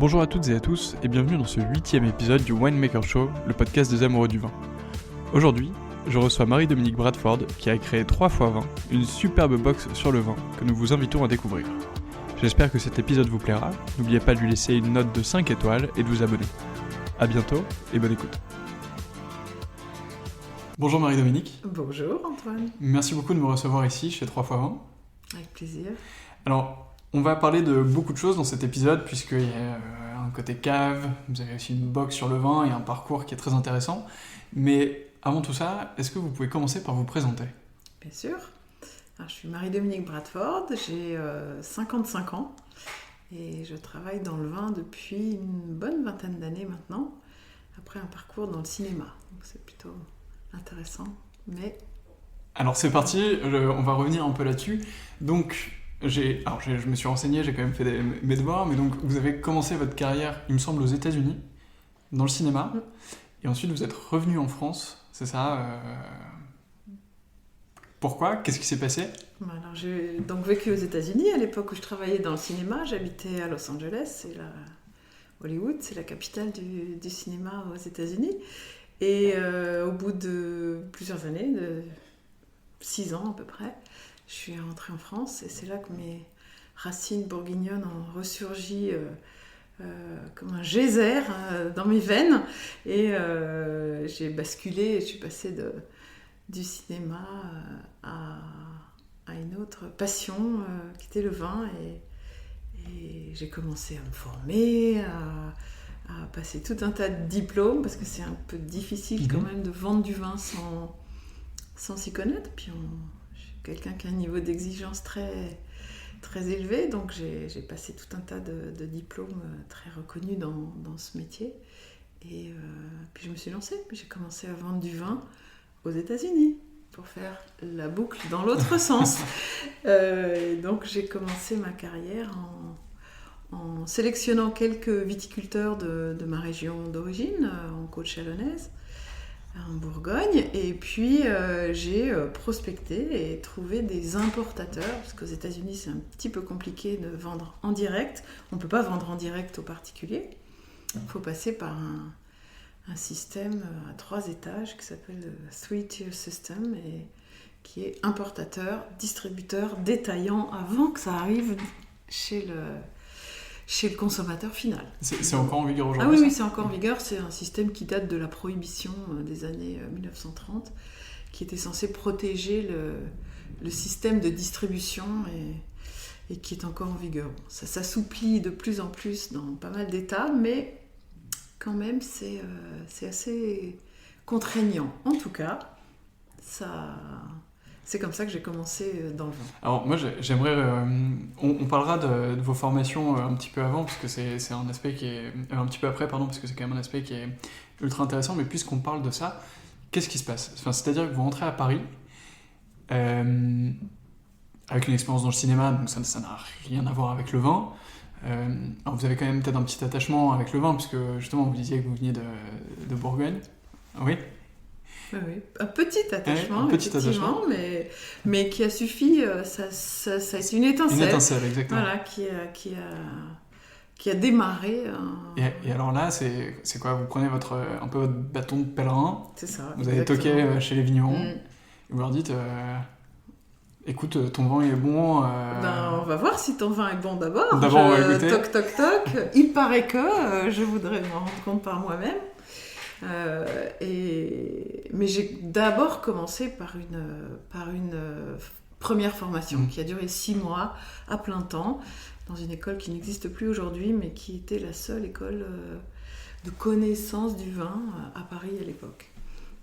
Bonjour à toutes et à tous et bienvenue dans ce 8e épisode du Winemaker Show, le podcast des amoureux du vin. Aujourd'hui, je reçois Marie-Dominique Bradford qui a créé 3x20, une superbe box sur le vin que nous vous invitons à découvrir. J'espère que cet épisode vous plaira, n'oubliez pas de lui laisser une note de 5 étoiles et de vous abonner. A bientôt et bonne écoute. Bonjour Marie-Dominique. Bonjour Antoine. Merci beaucoup de me recevoir ici chez 3x20. Avec plaisir. Alors, on va parler de beaucoup de choses dans cet épisode puisqu'il y a un côté cave, vous avez aussi une box sur le vin et un parcours qui est très intéressant. Mais avant tout ça, est-ce que vous pouvez commencer par vous présenter ? Bien sûr. Alors, je suis Marie-Dominique Bradford, j'ai 55 ans et je travaille dans le vin depuis une bonne vingtaine d'années maintenant, après un parcours dans le cinéma. Donc c'est plutôt intéressant, mais... Alors c'est parti, on va revenir un peu là-dessus. Donc, je me suis renseigné, j'ai quand même fait mes devoirs, mais donc vous avez commencé votre carrière, il me semble, aux États-Unis, dans le cinéma, et ensuite vous êtes revenu en France, c'est ça Pourquoi ? Qu'est-ce qui s'est passé ? Alors, j'ai donc vécu aux États-Unis à l'époque où je travaillais dans le cinéma. J'habitais à Los Angeles, Hollywood, c'est la capitale du cinéma aux États-Unis. Et au bout de plusieurs années, de 6 ans à peu près, je suis rentrée en France et c'est là que mes racines bourguignonnes ont ressurgi comme un geyser dans mes veines. Et j'ai basculé, je suis passée du cinéma à une autre passion qui était le vin. Et j'ai commencé à me former, à passer tout un tas de diplômes, parce que c'est un peu difficile quand même de vendre du vin sans s'y connaître. Puis je suis quelqu'un qui a un niveau d'exigence très, très élevé, donc j'ai passé tout un tas de diplômes très reconnus dans ce métier. Et puis je me suis lancée, puis j'ai commencé à vendre du vin aux États-Unis, pour faire la boucle dans l'autre sens. Donc j'ai commencé ma carrière en sélectionnant quelques viticulteurs de ma région d'origine, en Côte-Chalonnaise, en Bourgogne, et puis j'ai prospecté et trouvé des importateurs, parce qu'aux États-Unis c'est un petit peu compliqué de vendre en direct. On ne peut pas vendre en direct aux particuliers. Il faut passer par un système à 3 étages qui s'appelle le 3-tier system et qui est importateur, distributeur, détaillant avant que ça arrive chez le consommateur final. C'est encore en vigueur aujourd'hui ? Ah oui, c'est encore en vigueur. C'est un système qui date de la prohibition des années 1930, qui était censé protéger le système de distribution et qui est encore en vigueur. Ça s'assouplit de plus en plus dans pas mal d'États, mais quand même, c'est assez contraignant. En tout cas, c'est comme ça que j'ai commencé dans le vin. Alors moi, j'aimerais... on parlera de vos formations un petit peu avant, parce que c'est un aspect qui est... un petit peu après, pardon, parce que c'est quand même un aspect qui est ultra intéressant, mais puisqu'on parle de ça, qu'est-ce qui se passe ? C'est-à-dire que vous rentrez à Paris, avec une expérience dans le cinéma, donc ça n'a rien à voir avec le vin. Alors vous avez quand même peut-être un petit attachement avec le vin, puisque justement vous disiez que vous veniez de Bourgogne. Oui. Oui, un petit attachement, effectivement, mais qui a suffi, ça a été une étincelle. Une étincelle, exactement. Voilà, qui a démarré. Et alors là, c'est quoi ? Vous prenez un peu votre bâton de pèlerin, c'est ça, vous allez toquer chez les vignerons, et vous leur dites... écoute, ton vin est bon. On va voir si ton vin est bon d'abord. D'abord, on va goûter. Toc, toc, toc. Il paraît que je voudrais m'en rendre compte par moi-même. Mais j'ai d'abord commencé par une première formation qui a duré 6 mois à plein temps, dans une école qui n'existe plus aujourd'hui, mais qui était la seule école de connaissance du vin à Paris à l'époque.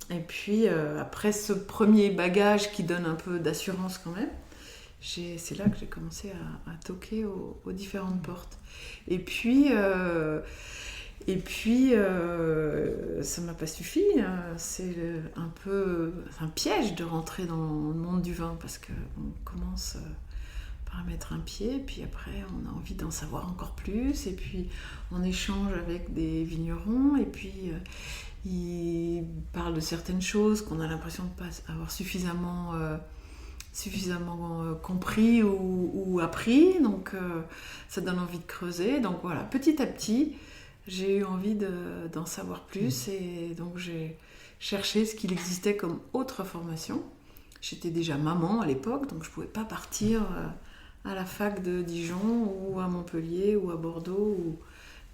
Et puis, après ce premier bagage qui donne un peu d'assurance quand même, c'est là que j'ai commencé à toquer aux différentes portes. Et puis, ça ne m'a pas suffi. C'est un peu un piège de rentrer dans le monde du vin, parce qu'on commence par mettre un pied, puis après on a envie d'en savoir encore plus, et puis on échange avec des vignerons, et puis... ils parlent de certaines choses qu'on a l'impression de ne pas avoir suffisamment suffisamment compris ou appris, donc ça donne envie de creuser. Donc voilà, petit à petit, j'ai eu envie d'en savoir plus et donc j'ai cherché ce qu'il existait comme autre formation. J'étais déjà maman à l'époque, donc je ne pouvais pas partir à la fac de Dijon ou à Montpellier ou à Bordeaux ou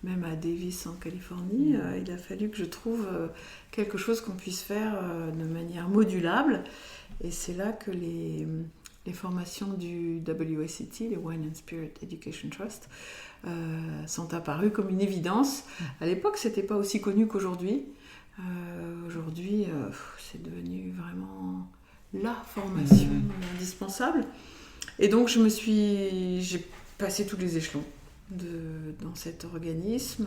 même à Davis en Californie. Il a fallu que je trouve quelque chose qu'on puisse faire de manière modulable. Et c'est là que les formations du WSET, les Wine and Spirit Education Trust, sont apparues comme une évidence. À l'époque, ce n'était pas aussi connu qu'aujourd'hui. Aujourd'hui, c'est devenu vraiment la formation indispensable. Et donc, j'ai passé tous les échelons dans cet organisme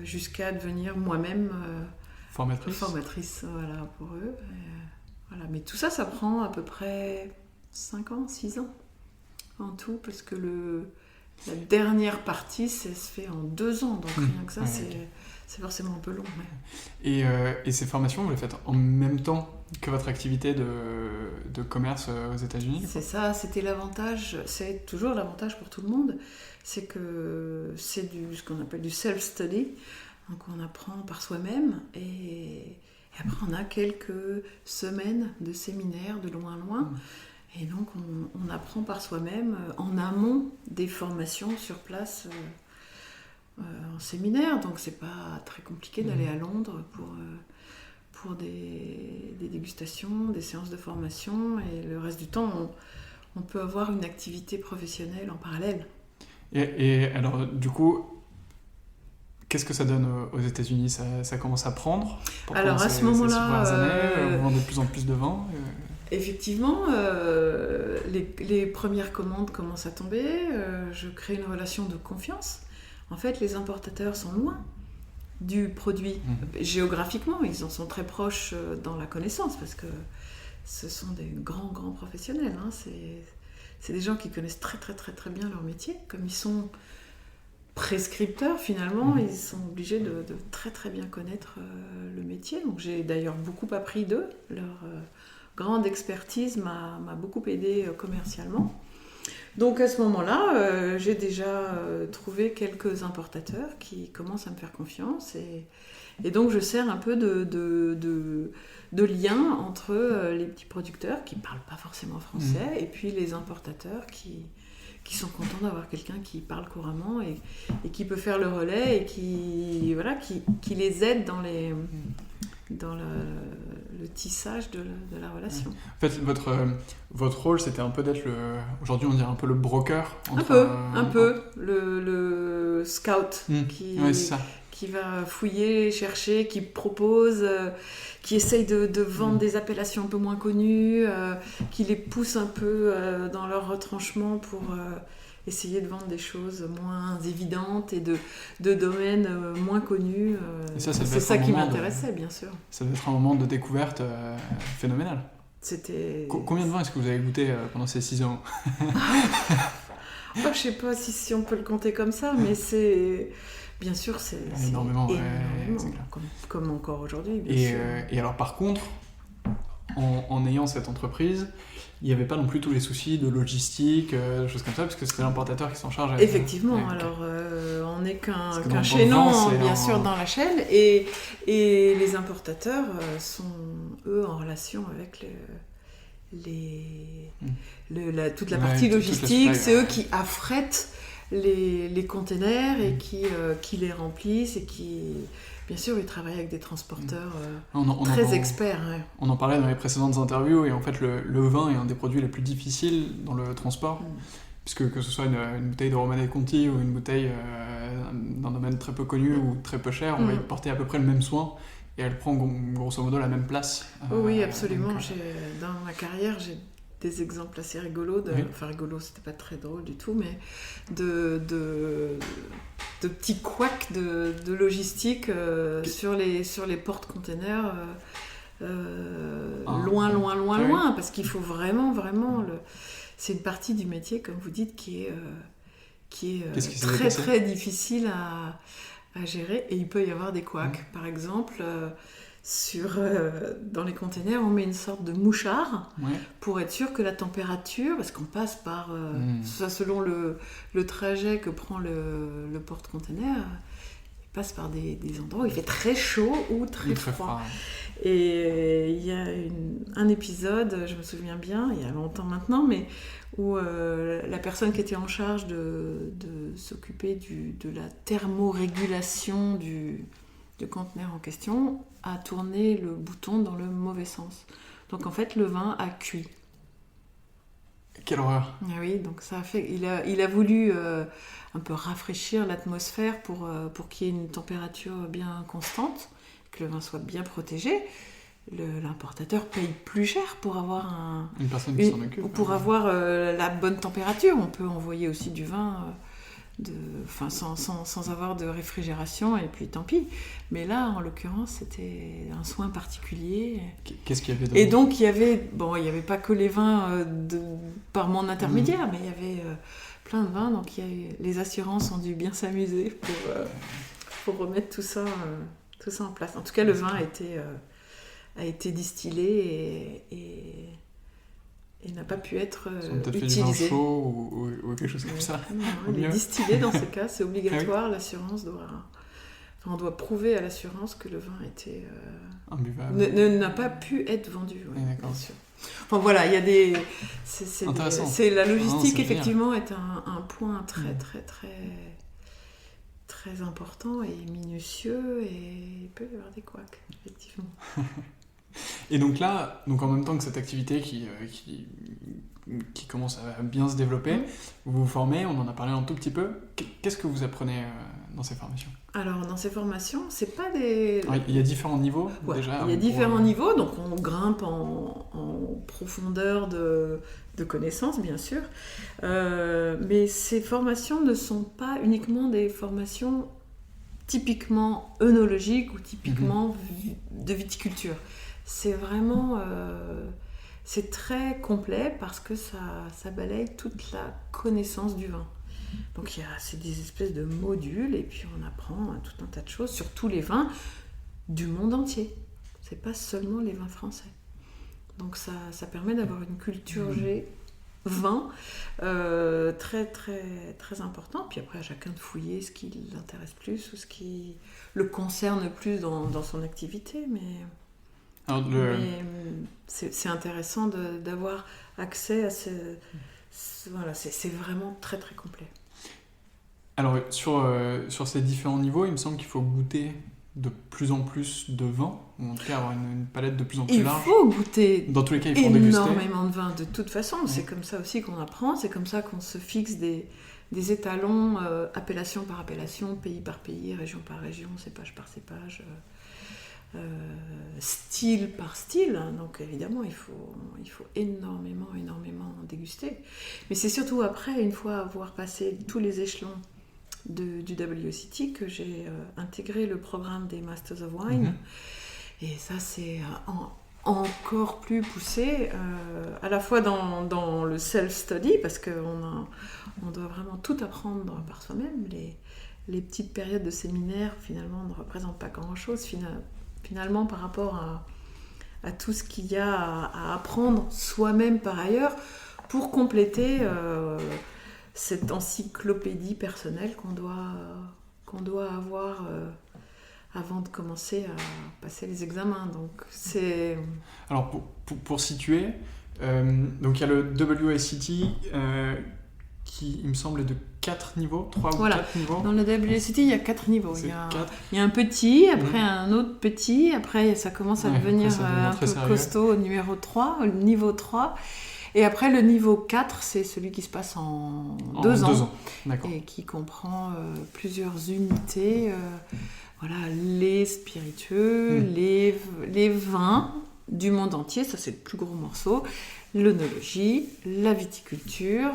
jusqu'à devenir moi-même formatrice voilà, pour eux. Voilà. Mais tout ça, ça prend à peu près 5 ans, 6 ans en tout, parce que la dernière partie, ça se fait en 2 ans. Donc rien que ça, c'est forcément un peu long. Ouais. Et ces formations, vous les faites en même temps que votre activité de commerce aux États-Unis? C'est ça, c'était l'avantage, c'est toujours l'avantage pour tout le monde, c'est que c'est ce qu'on appelle du self-study, donc on apprend par soi-même et après on a quelques semaines de séminaires de loin. Et donc on apprend par soi-même en amont des formations sur place en séminaire, donc c'est pas très compliqué d'aller à Londres pour des dégustations, des séances de formation, et le reste du temps, on peut avoir une activité professionnelle en parallèle. Et alors, du coup, qu'est-ce que ça donne aux États-Unis? Ça commence à prendre? Alors, à ce moment-là... vous vendez de plus en plus de vin Effectivement, les premières commandes commencent à tomber, je crée une relation de confiance. En fait, les importateurs sont loin du produit. Géographiquement, ils en sont très proches dans la connaissance, parce que ce sont des grands professionnels. Hein. C'est des gens qui connaissent très bien leur métier. Comme ils sont prescripteurs, finalement, ils sont obligés de très bien connaître le métier. Donc j'ai d'ailleurs beaucoup appris d'eux. Leur grande expertise m'a beaucoup aidée commercialement. Donc à ce moment-là, j'ai déjà trouvé quelques importateurs qui commencent à me faire confiance et donc je sers un peu de lien entre les petits producteurs qui ne parlent pas forcément français et puis les importateurs qui sont contents d'avoir quelqu'un qui parle couramment et qui peut faire le relais et qui les aide dans le tissage de la relation. En fait, votre rôle, c'était un peu d'être aujourd'hui on dirait un peu le broker. Un peu, le scout qui va fouiller, chercher, qui propose, qui essaye de vendre des appellations un peu moins connues, qui les pousse un peu dans leur retranchement pour essayer de vendre des choses moins évidentes et de domaines moins connus. C'est ça qui m'intéressait, bien sûr. Ça devait être un moment de découverte phénoménal. Combien de vins est-ce que vous avez goûté pendant ces 6 ans? Je ne sais pas si on peut le compter comme ça, mais c'est... Bien sûr, c'est énormément, c'est clair. Comme encore aujourd'hui, bien sûr. Et alors, par contre, en ayant cette entreprise, il n'y avait pas non plus tous les soucis de logistique, des choses comme ça, parce que c'était l'importateur qui s'en charge. Effectivement, alors on n'est qu'un chaînon, bien sûr, dans la chaîne, et les importateurs sont, eux, en relation avec toute la partie logistique. C'est eux qui affrètent les containers et qui les remplissent et qui... Bien sûr, ils travaillent avec des transporteurs très experts. Ouais. On en parlait dans les précédentes interviews, et en fait, le vin est un des produits les plus difficiles dans le transport, puisque que ce soit une bouteille de Romanée Conti ou une bouteille d'un domaine très peu connu ou très peu cher, on va y porter à peu près le même soin, et elle prend grosso modo la même place. Oui, absolument. Dans ma carrière, j'ai des exemples assez rigolos, enfin rigolos, c'était pas très drôle du tout, mais de petits couacs de logistique sur les porte-containers loin, parce qu'il faut vraiment c'est une partie du métier, comme vous dites, qui est très difficile à gérer, et il peut y avoir des couacs. Par exemple, dans les containers, on met une sorte de mouchard Ouais. pour être sûr que la température, parce qu'on passe par, ça selon le trajet que prend le porte-container, il passe par des endroits où il fait très chaud ou très froid. Et il y a un épisode, je me souviens bien, il y a longtemps maintenant, mais où la personne qui était en charge de s'occuper de la thermorégulation du conteneur en question a tourné le bouton dans le mauvais sens. Donc en fait, le vin a cuit. Quelle horreur. Ah oui, donc ça a fait. Il a voulu un peu rafraîchir l'atmosphère pour qu'il y ait une température bien constante, que le vin soit bien protégé. L'importateur paye plus cher pour avoir une personne qui s'en occupe. Pour avoir la bonne température. On peut envoyer aussi du vin sans avoir de réfrigération, et puis tant pis. Mais là, en l'occurrence, c'était un soin particulier. Qu'est-ce qu'il y avait Et donc, il y avait pas que les vins par mon intermédiaire, mais il y avait plein de vins. Donc, les assurances ont dû bien s'amuser pour remettre tout ça en place. En tout cas, le vin a été distillé et n'a pas pu être peut-être utilisé. Fait du vin chaud ou quelque chose comme ça. Non, il est distillé dans ce cas, c'est obligatoire. Ah oui. L'assurance on doit prouver à l'assurance que le vin était imbuvable. N'a pas pu être vendu. Oui, d'accord. Bien sûr. Enfin voilà, il y a des. C'est la logistique effectivement est un point très très très très important et minutieux, et il peut y avoir des couacs effectivement. Et donc là, en même temps que cette activité qui commence à bien se développer, vous vous formez, on en a parlé un tout petit peu. Qu'est-ce que vous apprenez dans ces formations ? Alors, dans ces formations, c'est pas des... Il y a différents niveaux, déjà. Il y a différents niveaux, donc on grimpe en profondeur de connaissances, bien sûr. Mais ces formations ne sont pas uniquement des formations typiquement œnologiques ou typiquement de viticulture. C'est vraiment... c'est très complet parce que ça balaye toute la connaissance du vin. Donc c'est des espèces de modules, et puis on apprend tout un tas de choses sur tous les vins du monde entier. C'est pas seulement les vins français. Donc ça permet d'avoir une culture vin très très très important. Puis après, à chacun de fouiller ce qui l'intéresse plus ou ce qui le concerne plus dans son activité. Mais c'est intéressant d'avoir accès à voilà, c'est vraiment très très complet. Alors sur ces différents niveaux, il me semble qu'il faut goûter de plus en plus de vin, ou en tout cas avoir une palette de plus en plus large. Il faut goûter. Dans tous les cas, il faut déguster. Énormément de vin de toute façon. C'est comme ça aussi qu'on apprend, c'est comme ça qu'on se fixe des étalons, appellation par appellation, pays par pays, région par région, cépage par cépage. Style par style, donc évidemment il faut énormément déguster, mais c'est surtout après, une fois avoir passé tous les échelons du WSET, que j'ai intégré le programme des Masters of Wine, et ça c'est encore plus poussé, à la fois dans le self-study, parce qu'on doit vraiment tout apprendre par soi-même. Les petites périodes de séminaire finalement ne représentent pas grand-chose finalement par rapport à tout ce qu'il y a à apprendre soi-même par ailleurs pour compléter cette encyclopédie personnelle qu'on doit avoir avant de commencer à passer les examens. Donc c'est... Alors pour situer, donc il y a le WSET qui, il me semble, est de 4 niveaux, 3 ou 4 niveaux. Dans le WSET, il y a 4 niveaux. Il y a un petit, après un autre petit, après ça commence à devenir un peu costaud au niveau 3. Et après, le niveau 4, c'est celui qui se passe en 2 ans. D'accord. Et qui comprend plusieurs unités. Voilà, les spiritueux, les vins du monde entier, ça c'est le plus gros morceau. L'œnologie, la viticulture,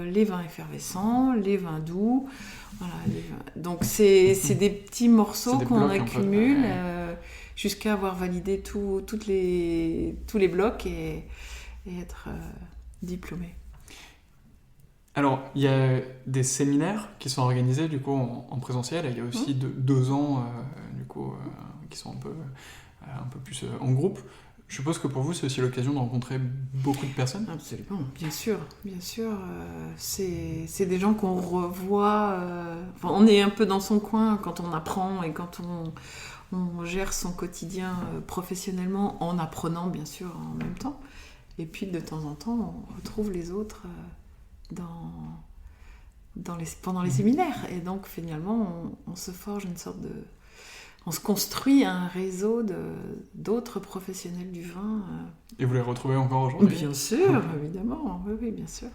les vins effervescents, les vins doux. Voilà, donc c'est des petits morceaux qu'on accumule jusqu'à avoir validé tous les blocs et être diplômé. Alors, il y a des séminaires qui sont organisés du coup en présentiel, et il y a aussi 2 ans du coup qui sont un peu un peu plus en groupe. Je suppose que pour vous, c'est aussi l'occasion de rencontrer beaucoup de personnes. Absolument, bien sûr. C'est des gens qu'on revoit. On est un peu dans son coin quand on apprend et quand on gère son quotidien professionnellement en apprenant, bien sûr, en même temps. Et puis, de temps en temps, on retrouve les autres pendant les séminaires. Et donc, finalement, on se forge une sorte de... On se construit un réseau d'autres professionnels du vin. Et vous les retrouvez encore aujourd'hui ? Bien sûr, évidemment. Oui, bien sûr.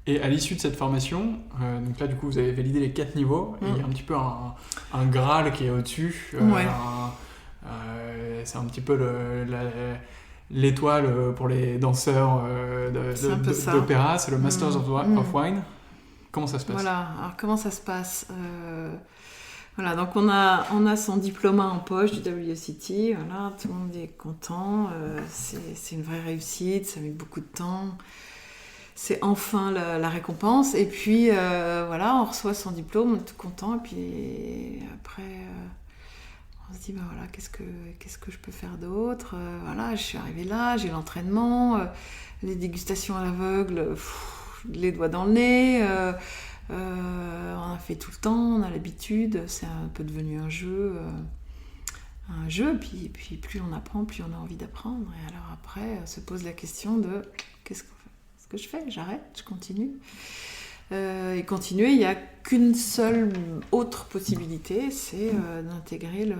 Et à l'issue de cette formation, donc là, du coup, vous avez validé les 4 niveaux. Et il y a un petit peu un Graal qui est au-dessus. C'est un petit peu l'étoile pour les danseurs d'opéra. C'est le Masters of Wine. Comment ça se passe ? Voilà. Alors, comment ça se passe ? Voilà, donc on a son diplôme en poche du WSET, voilà, tout le monde est content, c'est une vraie réussite, ça met beaucoup de temps, c'est enfin la récompense, et puis voilà, on reçoit son diplôme, on est tout content, et puis après on se dit, ben voilà, qu'est-ce que je peux faire d'autre, voilà, je suis arrivée là, j'ai l'entraînement, les dégustations à l'aveugle, les doigts dans le nez, on a fait tout le temps, on a l'habitude, c'est un peu devenu un jeu, puis plus on apprend, plus on a envie d'apprendre. Et alors après, se pose la question de qu'est-ce que je fais ? J'arrête ? Je continue ? Et continuer, il n'y a qu'une seule autre possibilité, c'est d'intégrer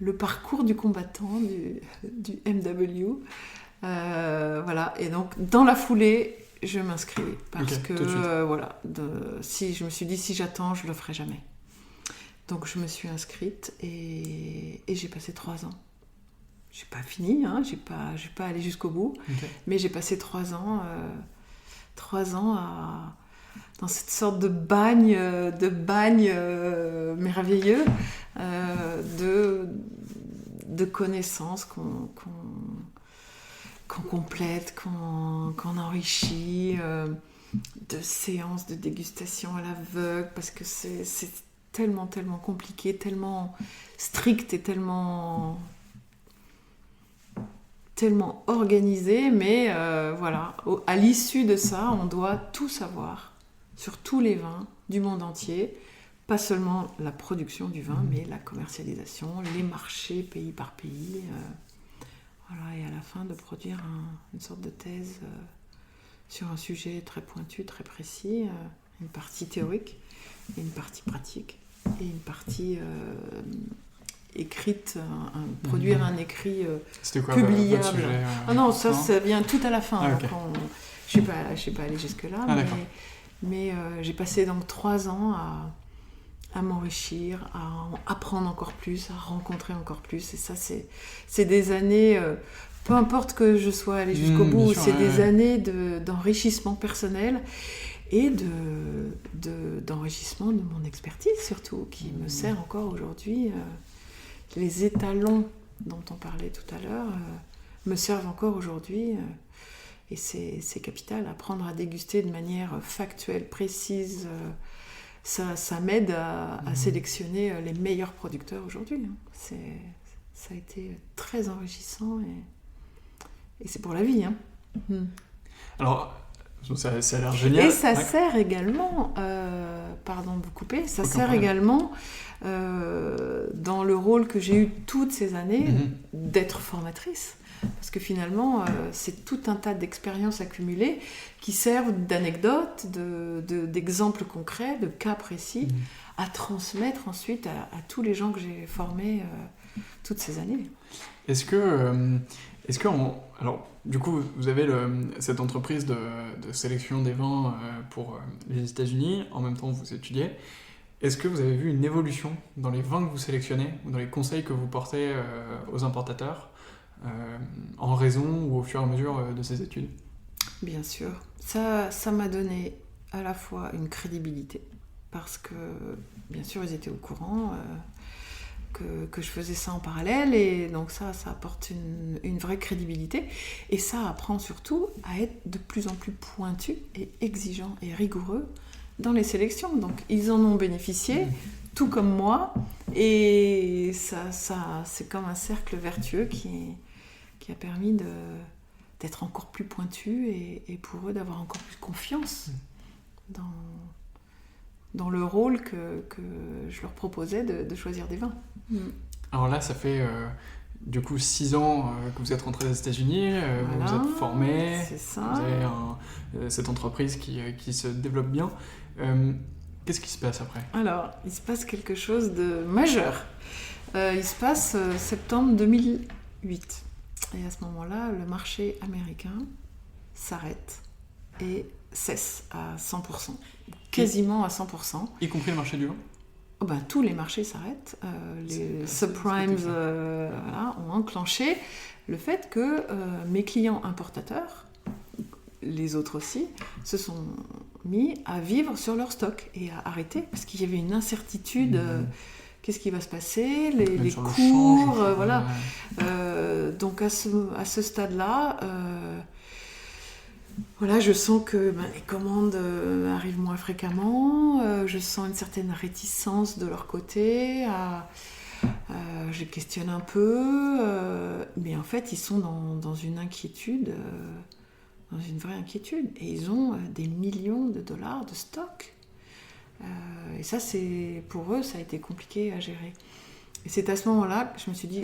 le parcours du combattant du MW. Voilà, et donc dans la foulée, je m'inscris parce que je me suis dit si j'attends, je le ferai jamais. Donc je me suis inscrite et j'ai passé 3 ans. J'ai pas fini, j'ai pas allé jusqu'au bout, mais j'ai passé 3 ans dans cette sorte de bagne merveilleux de connaissances qu'on complète, qu'on enrichit, de séances de dégustation à l'aveugle, parce que c'est tellement compliqué, tellement strict et tellement organisé, mais voilà, à l'issue de ça, on doit tout savoir sur tous les vins du monde entier, pas seulement la production du vin, mais la commercialisation, les marchés pays par pays. Voilà, et à la fin de produire une sorte de thèse sur un sujet très pointu, très précis, une partie théorique, et une partie pratique, et une partie écrite, produire un écrit C'était quoi, publiable. votre sujet, non, ça vient tout à la fin. Okay. Je ne suis pas allée jusque-là, mais j'ai passé donc 3 ans à m'enrichir, à apprendre encore plus, à rencontrer encore plus. Et ça, c'est des années, peu importe que je sois allée jusqu'au bout, c'est des années d'enrichissement personnel et d'enrichissement de mon expertise surtout, qui me sert encore aujourd'hui. Les étalons dont on parlait tout à l'heure me servent encore aujourd'hui. Et c'est capital, apprendre à déguster de manière factuelle, précise. Ça m'aide à sélectionner les meilleurs producteurs aujourd'hui. Ça a été très enrichissant et c'est pour la vie. Alors, ça a l'air génial. Et ça sert également, pardon de vous couper, ça sert également dans le rôle que j'ai eu toutes ces années d'être formatrice. Parce que finalement, c'est tout un tas d'expériences accumulées qui servent d'anecdotes, d'exemples concrets, de cas précis, à transmettre ensuite à tous les gens que j'ai formés toutes ces années. Est-ce que alors, du coup, vous avez cette entreprise de sélection des vins pour les États-Unis, en même temps vous étudiez. Est-ce que vous avez vu une évolution dans les vins que vous sélectionnez, ou dans les conseils que vous portez aux importateurs en raison ou au fur et à mesure de ces études ? Bien sûr. Ça m'a donné à la fois une crédibilité, parce que, bien sûr, ils étaient au courant que je faisais ça en parallèle, et donc ça apporte une vraie crédibilité, et ça apprend surtout à être de plus en plus pointu et exigeant et rigoureux dans les sélections. Donc ils en ont bénéficié, tout comme moi, Et ça, c'est comme un cercle vertueux qui a permis d'être encore plus pointu et pour eux d'avoir encore plus confiance dans le rôle que je leur proposais de choisir des vins. Alors là, ça fait du coup 6 ans que vous êtes rentré aux États-Unis, vous vous êtes formé, c'est ça. vous avez cette entreprise qui se développe bien. Qu'est-ce qui se passe après ? Alors, il se passe quelque chose de majeur. Il se passe septembre 2008. Et à ce moment-là, le marché américain s'arrête et cesse à 100%. Quasiment à 100%. Y compris le marché du vin ? Tous les marchés s'arrêtent. Les subprimes ont enclenché le fait que mes clients importateurs, les autres aussi, se sont mis à vivre sur leur stock et à arrêter parce qu'il y avait une incertitude. Qu'est-ce qui va se passer, les cours, voilà. Donc à ce stade-là, je sens que les commandes arrivent moins fréquemment, je sens une certaine réticence de leur côté, je les questionne un peu, mais en fait ils sont dans une inquiétude, dans une vraie inquiétude, et ils ont des millions de dollars de stock. Et ça, pour eux, ça a été compliqué à gérer. Et c'est à ce moment-là que je me suis dit,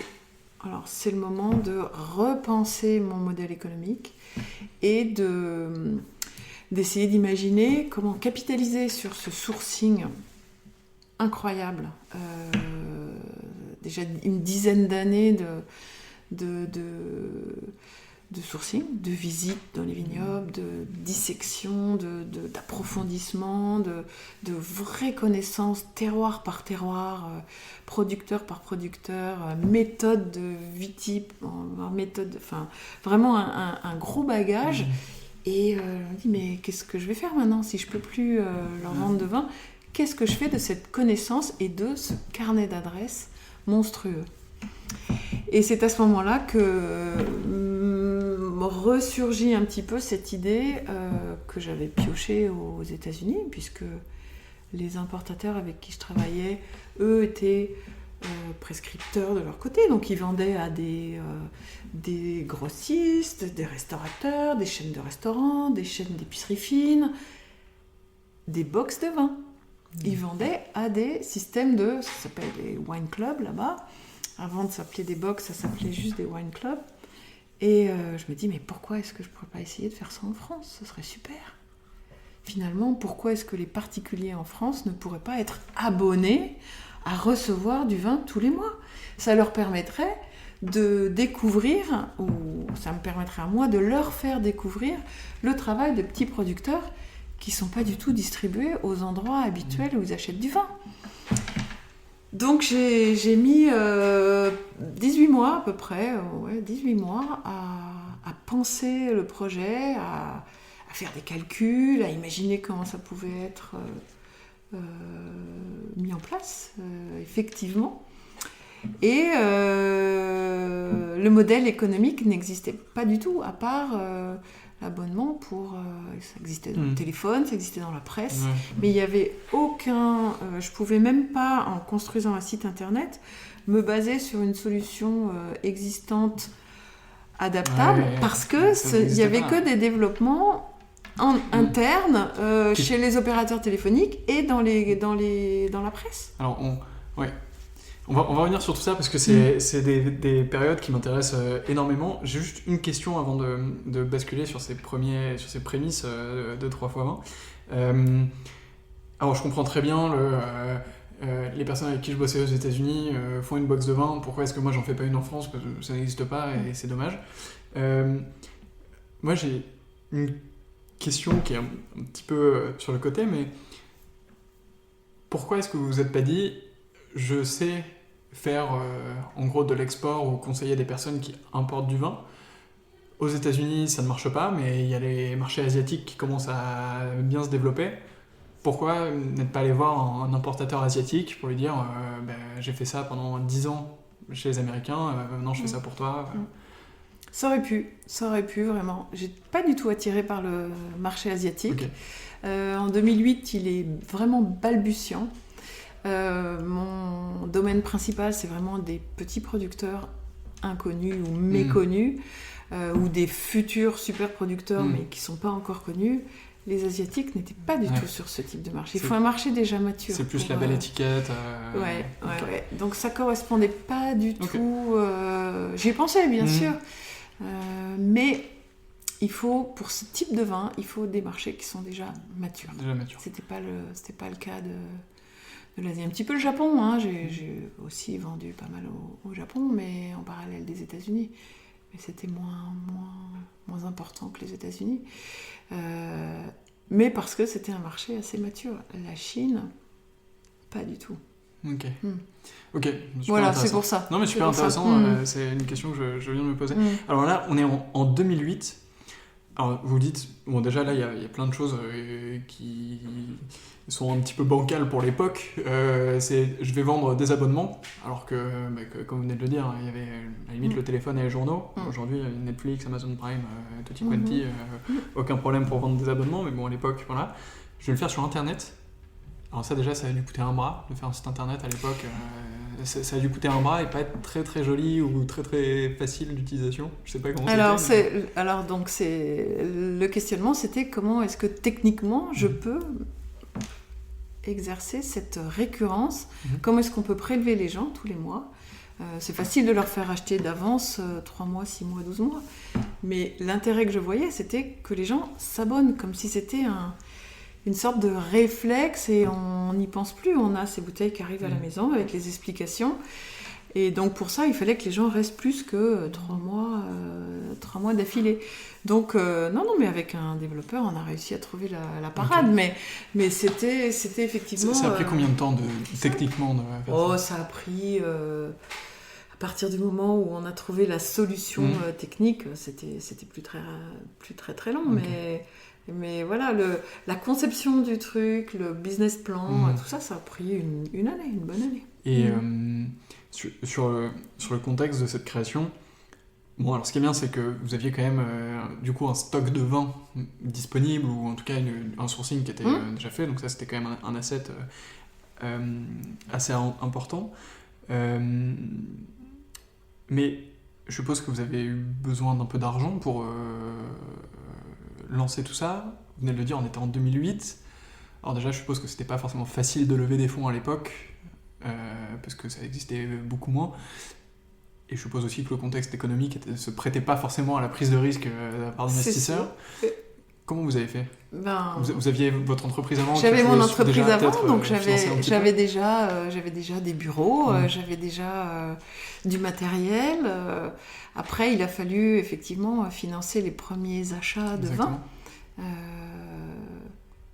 alors c'est le moment de repenser mon modèle économique et d'essayer d'imaginer comment capitaliser sur ce sourcing incroyable. Déjà une dizaine d'années de sourcing, de visites dans les vignobles, de dissection, d'approfondissement, de vraies connaissances terroir par terroir, producteur par producteur, méthode de vraiment un gros bagage. Et je me dis, mais qu'est-ce que je vais faire maintenant si je ne peux plus leur vendre de vin ? Qu'est-ce que je fais de cette connaissance et de ce carnet d'adresses monstrueux ? Et c'est à ce moment-là que ressurgit un petit peu cette idée que j'avais piochée aux États-Unis, puisque les importateurs avec qui je travaillais, eux, étaient prescripteurs de leur côté. Donc ils vendaient à des grossistes, des restaurateurs, des chaînes de restaurants, des chaînes d'épicerie fine, des box de vin. Ils vendaient à des systèmes ça s'appelle des wine clubs là-bas. Avant de s'appeler des box, ça s'appelait juste des wine clubs. Et je me dis, mais pourquoi est-ce que je ne pourrais pas essayer de faire ça en France ? Ce serait super. Finalement, pourquoi est-ce que les particuliers en France ne pourraient pas être abonnés à recevoir du vin tous les mois ? Ça leur permettrait de découvrir, ou ça me permettrait à moi de leur faire découvrir le travail de petits producteurs qui ne sont pas du tout distribués aux endroits habituels où ils achètent du vin. Donc j'ai mis 18 mois à peu près, 18 mois à penser le projet, à faire des calculs, à imaginer comment ça pouvait être mis en place, effectivement. Et le modèle économique n'existait pas du tout, à part l'abonnement ça existait dans le téléphone, ça existait dans la presse, mais il n'y avait aucun... je ne pouvais même pas, en construisant un site internet, me baser sur une solution existante, adaptable, parce qu'il n'y avait que des développements internes chez les opérateurs téléphoniques et dans la presse. Alors, on va revenir sur tout ça parce que c'est des périodes qui m'intéressent énormément. J'ai juste une question avant de basculer sur ces prémices de 3x20. Alors je comprends très bien les personnes avec qui je bossais aux États-Unis font une box de vin. Pourquoi est-ce que moi j'en fais pas une en France ? Parce que ça n'existe pas et c'est dommage. Moi j'ai une question qui est un petit peu sur le côté, mais pourquoi est-ce que vous vous êtes pas dit je sais faire en gros de l'export ou conseiller des personnes qui importent du vin. Aux États-Unis, ça ne marche pas, mais il y a les marchés asiatiques qui commencent à bien se développer. Pourquoi n'être pas allé voir un importateur asiatique pour lui dire j'ai fait ça pendant 10 ans chez les Américains, maintenant je fais ça pour toi. Ça aurait pu vraiment. J'ai pas du tout attirée par le marché asiatique. Okay. En 2008, il est vraiment balbutiant. Mon domaine principal, c'est vraiment des petits producteurs inconnus ou méconnus, ou des futurs super producteurs, mais qui ne sont pas encore connus. Les Asiatiques n'étaient pas du tout sur ce type de marché. Il faut un marché déjà mature. C'est plus la belle étiquette. Ouais. Donc ça correspondait pas du tout. J'y ai pensé, bien sûr. Mais il faut, pour ce type de vin, il faut des marchés qui sont déjà matures. C'était pas le cas de l'Asie. Un petit peu le Japon. Hein. J'ai aussi vendu pas mal au Japon, mais en parallèle des États-Unis. Mais c'était moins important que les États-Unis. Mais parce que c'était un marché assez mature. La Chine, pas du tout. Ok. Voilà, c'est pour ça. Non, mais super intéressant. C'est une question que je viens de me poser. Alors là, on est en 2008. Alors, vous dites, bon, déjà là, il y a plein de choses qui sont un petit peu bancales pour l'époque. Je vais vendre des abonnements, alors que, comme vous venez de le dire, il y avait à la limite le téléphone et les journaux. Aujourd'hui, Netflix, Amazon Prime, tutti quanti, aucun problème pour vendre des abonnements, mais bon, à l'époque, voilà. Je vais le faire sur Internet. Alors ça, déjà, ça a dû coûter un bras, de faire un site Internet à l'époque. Ça a dû coûter un bras et pas être très très joli ou très très facile d'utilisation. Je sais pas comment c'était. Donc le questionnement, c'était comment est-ce que techniquement je peux exercer cette récurrence. Comment est-ce qu'on peut prélever les gens tous les mois. C'est facile de leur faire acheter d'avance 3 mois, 6 mois, 12 mois. Mais l'intérêt que je voyais, c'était que les gens s'abonnent comme si c'était une sorte de réflexe et on n'y pense plus. On a ces bouteilles qui arrivent à la maison avec les explications. Et donc pour ça, il fallait que les gens restent plus que 3 mois d'affilée. Donc mais avec un développeur, on a réussi à trouver la parade. Mais c'était effectivement... Ça a pris combien de temps techniquement de faire ça ? Ça a pris... à partir du moment où on a trouvé la solution technique, c'était plus très long. Mais voilà, la conception du truc, le business plan, tout ça, ça a pris une année, une bonne année. Et sur le contexte de cette création, bon, alors ce qui est bien, c'est que vous aviez quand même du coup un stock de vin disponible, ou en tout cas un sourcing qui était déjà fait, donc ça c'était quand même un asset assez important. Mais je suppose que vous avez eu besoin d'un peu d'argent pour lancer tout ça. Vous venez de le dire, on était en 2008. Alors déjà, je suppose que c'était pas forcément facile de lever des fonds à l'époque, parce que ça existait beaucoup moins. Et je suppose aussi que le contexte économique se prêtait pas forcément à la prise de risque de la part d'investisseurs. Comment vous avez fait ? Vous aviez votre entreprise avant ? J'avais mon entreprise avant, donc j'avais déjà des bureaux, j'avais déjà du matériel. Après, il a fallu effectivement financer les premiers achats de vin.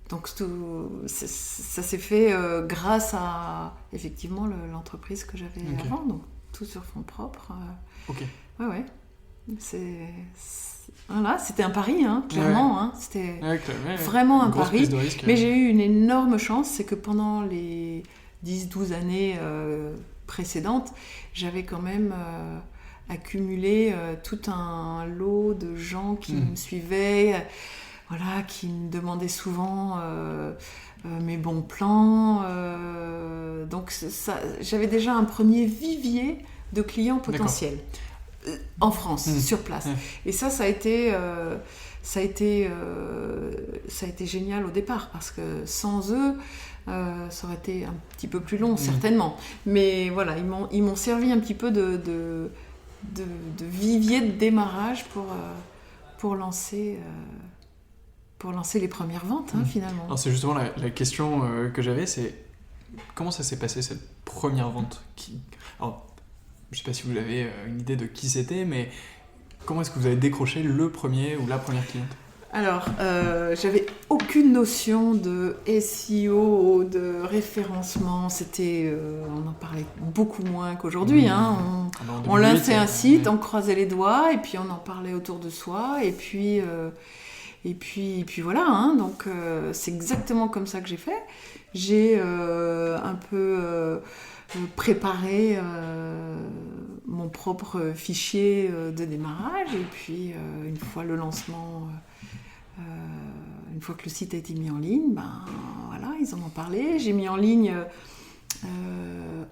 Donc ça s'est fait grâce à effectivement l'entreprise que j'avais avant, donc tout sur fonds propres. Ouais. Voilà, c'était un pari, clairement. Hein, c'était vraiment un pari. Mais j'ai eu une énorme chance, c'est que pendant les 10-12 années précédentes, j'avais quand même accumulé tout un lot de gens qui me suivaient, qui me demandaient souvent mes bons plans. Donc j'avais déjà un premier vivier de clients potentiels. En France, sur place. Et ça a été génial au départ, parce que sans eux, ça aurait été un petit peu plus long, certainement. Mais voilà, ils m'ont servi un petit peu de vivier de démarrage pour lancer les premières ventes, finalement. Alors c'est justement la question que j'avais, c'est comment ça s'est passé, cette première vente Alors, je ne sais pas si vous avez une idée de qui c'était, mais comment est-ce que vous avez décroché le premier ou la première cliente ? Alors, j'avais aucune notion de SEO, de référencement. On en parlait beaucoup moins qu'aujourd'hui. On lançait un site, on croisait les doigts, et puis on en parlait autour de soi, et puis voilà. Donc, c'est exactement comme ça que j'ai fait. J'ai un peu... préparer mon propre fichier de démarrage, et puis une fois le lancement, une fois que le site a été mis en ligne, ils en ont parlé. J'ai mis en ligne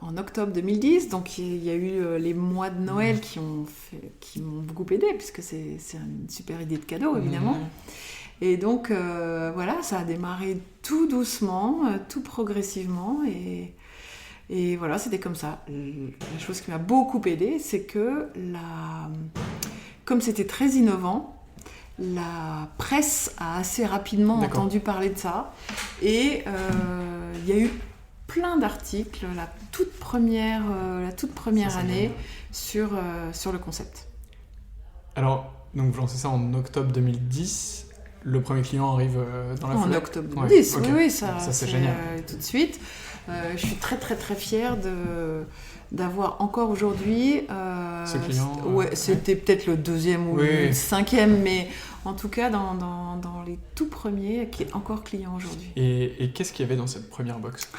en octobre 2010. Donc il y a eu les mois de Noël qui m'ont beaucoup aidé, puisque c'est une super idée de cadeau, évidemment. Et donc voilà, ça a démarré tout doucement, tout progressivement, et voilà, c'était comme ça. La chose qui m'a beaucoup aidée, c'est que comme c'était très innovant, la presse a assez rapidement entendu parler de ça, et il y a eu plein d'articles la toute première année sur le concept. Alors, donc vous lancez ça en octobre 2010. Le premier client arrive dans la foulée. En octobre 2010, okay. Oui, ça c'est génial. Tout de suite. Je suis très très très fière d'avoir encore aujourd'hui... ce client c'était peut-être le deuxième ou le cinquième, mais en tout cas dans les tout premiers, qui est encore client aujourd'hui. Et qu'est-ce qu'il y avait dans cette première box?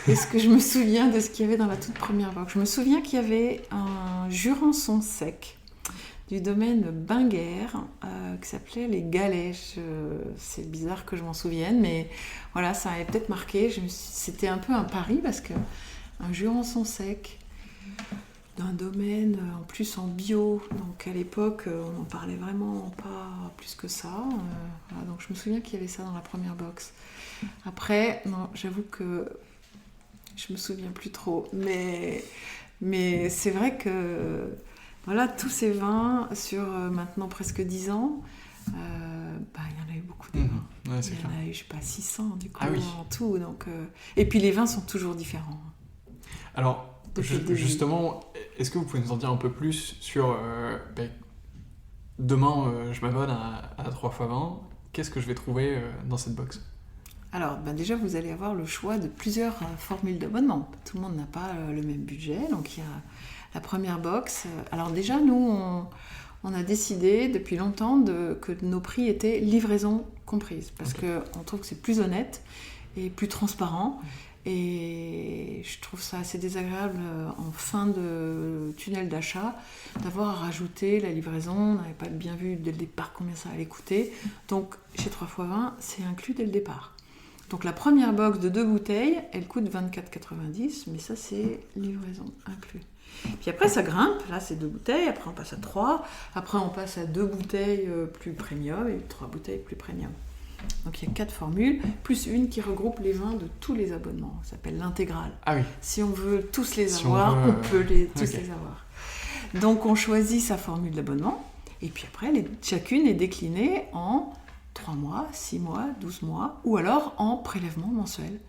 Est-ce que je me souviens de ce qu'il y avait dans la toute première box? Je me souviens qu'il y avait un jurançon sec du domaine Binger qui s'appelait les Galets. C'est bizarre que je m'en souvienne, mais voilà, ça avait peut-être marqué. C'était un peu un pari, parce que un jurançon sec d'un domaine en plus en bio, donc à l'époque on n'en parlait vraiment pas plus que ça. Voilà, donc je me souviens qu'il y avait ça dans la première box. Après, non, j'avoue que je me souviens plus trop, mais c'est vrai que voilà, tous ces vins sur maintenant presque 10 ans, il y en a eu beaucoup de vins. Ouais, il y en a eu, je sais pas, 600 du coup, oui. en tout. Donc, et puis les vins sont toujours différents. Alors, justement, est-ce que vous pouvez nous en dire un peu plus sur demain, je m'abonne à 3x20, qu'est-ce que je vais trouver dans cette box? Alors, déjà, vous allez avoir le choix de plusieurs formules d'abonnement. Tout le monde n'a pas le même budget, donc il y a la première box. Alors déjà, nous, on a décidé depuis longtemps que nos prix étaient livraison comprise, parce qu'on trouve que c'est plus honnête et plus transparent. Et je trouve ça assez désagréable en fin de tunnel d'achat d'avoir à rajouter la livraison. On n'avait pas bien vu dès le départ combien ça allait coûter. Donc chez 3x20, c'est inclus dès le départ. Donc la première box de 2 bouteilles, elle coûte 24,90, mais ça c'est livraison inclus. Puis après ça grimpe, là c'est 2 bouteilles, après on passe à 3, après on passe à 2 bouteilles plus premium et 3 bouteilles plus premium. Donc il y a 4 formules, plus une qui regroupe les vins de tous les abonnements, ça s'appelle l'intégrale. Ah oui. Si on veut tous les avoir, on peut tous les avoir. Donc on choisit sa formule d'abonnement, et puis après chacune est déclinée en 3 mois, 6 mois, 12 mois, ou alors en prélèvement mensuel.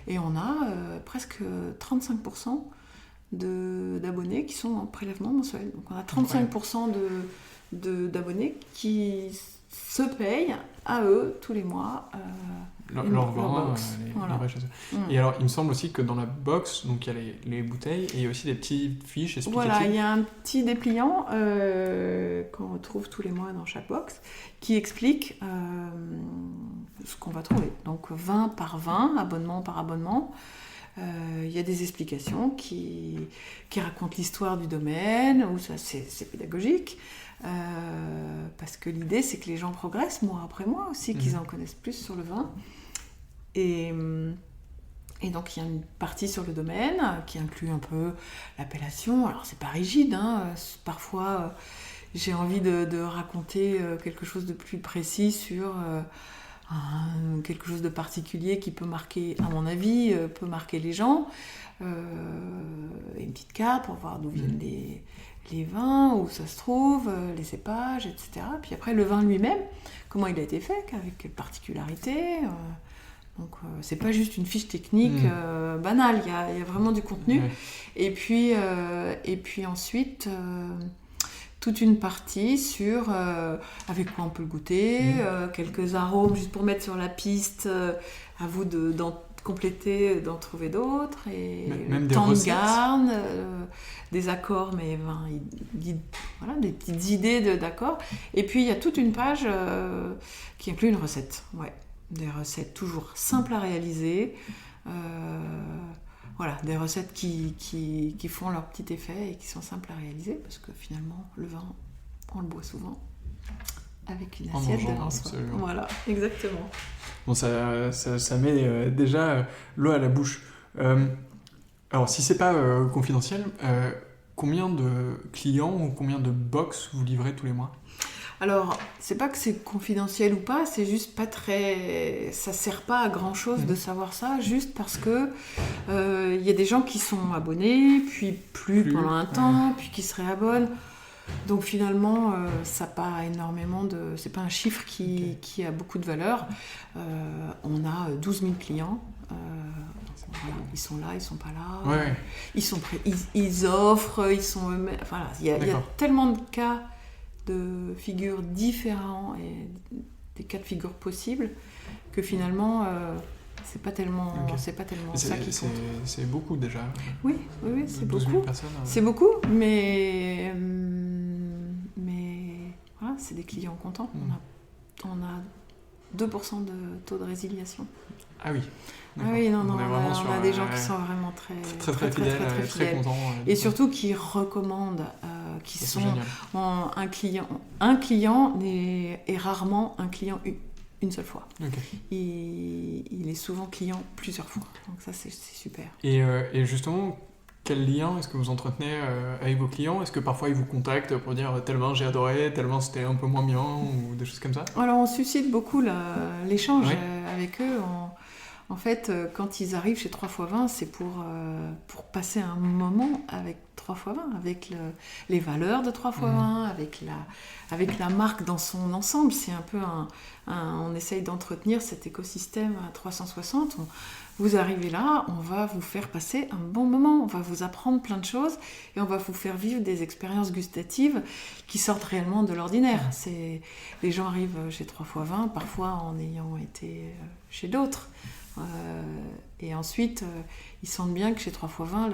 Et on a presque 35% d'abonnés qui sont en prélèvement mensuel. Donc on a 35% d'abonnés qui se payent à eux tous les mois leur vin, voilà. Et alors il me semble aussi que dans la box, donc il y a les bouteilles et il y a aussi des petites fiches explicatives. Voilà, il y a un petit dépliant qu'on retrouve tous les mois dans chaque box qui explique ce qu'on va trouver. Donc vin par vin, abonnement par abonnement. Il y a des explications qui racontent l'histoire du domaine, où ça c'est pédagogique, parce que l'idée c'est que les gens progressent mois après mois aussi, qu'ils en connaissent plus sur le vin. Et donc il y a une partie sur le domaine qui inclut un peu l'appellation. Alors c'est pas rigide, parfois j'ai envie de raconter quelque chose de plus précis sur quelque chose de particulier qui peut marquer, à mon avis, peut marquer les gens. Une petite carte pour voir d'où viennent les vins, où ça se trouve, les cépages, etc. Puis après, le vin lui-même, comment il a été fait, avec quelle particularité. Donc, c'est pas juste une fiche technique banale, il y a vraiment du contenu. Et puis ensuite... toute une partie sur avec quoi on peut le goûter, quelques arômes juste pour mettre sur la piste, à vous d'en compléter, d'en trouver d'autres, et même des temps recettes. de garde, des accords, mais voilà, des petites idées d'accords. Et puis il y a toute une page qui inclut une recette, des recettes toujours simples à réaliser. Voilà, des recettes qui font leur petit effet et qui sont simples à réaliser, parce que finalement, le vin, on le boit souvent avec une assiette devant soi. Voilà, exactement. Bon, ça met déjà l'eau à la bouche. Alors, si c'est pas confidentiel, combien de clients ou combien de box vous livrez tous les mois? Alors, c'est pas que c'est confidentiel ou pas, c'est juste pas très... Ça sert pas à grand-chose de savoir ça, juste parce que y a des gens qui sont abonnés, puis plus pendant un temps, puis qui se réabonnent. Donc finalement, ça n'a pas énormément de... C'est pas un chiffre qui a beaucoup de valeur. On a 12 000 clients. Voilà, ils sont là, ils sont pas là. Ouais. Ils sont prêts, ils offrent, ils sont eux-mêmes. Enfin, il y a tellement de cas de figures différents et des cas de figure possibles que finalement c'est pas tellement ça qui compte. C'est beaucoup déjà. Oui, c'est 12 000 beaucoup. Personnes, C'est beaucoup, mais voilà, c'est des clients contents. On a 2% de taux de résiliation. Ah oui. Ah oui, non, on a des gens qui sont vraiment très fidèles, très contents. Et surtout qui recommandent, qui sont un client est rarement un client une seule fois. Il est souvent client plusieurs fois. Donc ça, c'est super. Et justement, quel lien est-ce que vous entretenez avec vos clients? Est-ce que parfois ils vous contactent pour dire tel vin j'ai adoré, tel vin c'était un peu moins bien, ou des choses comme ça? Alors on suscite beaucoup l'échange avec eux. En fait, quand ils arrivent chez 3x20, c'est pour passer un moment avec 3x20, avec les valeurs de 3x20, avec la marque dans son ensemble. C'est un peu on essaye d'entretenir cet écosystème à 360. Vous arrivez là, on va vous faire passer un bon moment, on va vous apprendre plein de choses et on va vous faire vivre des expériences gustatives qui sortent réellement de l'ordinaire. Les gens arrivent chez 3x20, parfois en ayant été chez d'autres. Et ensuite, ils sentent bien que chez 3x20,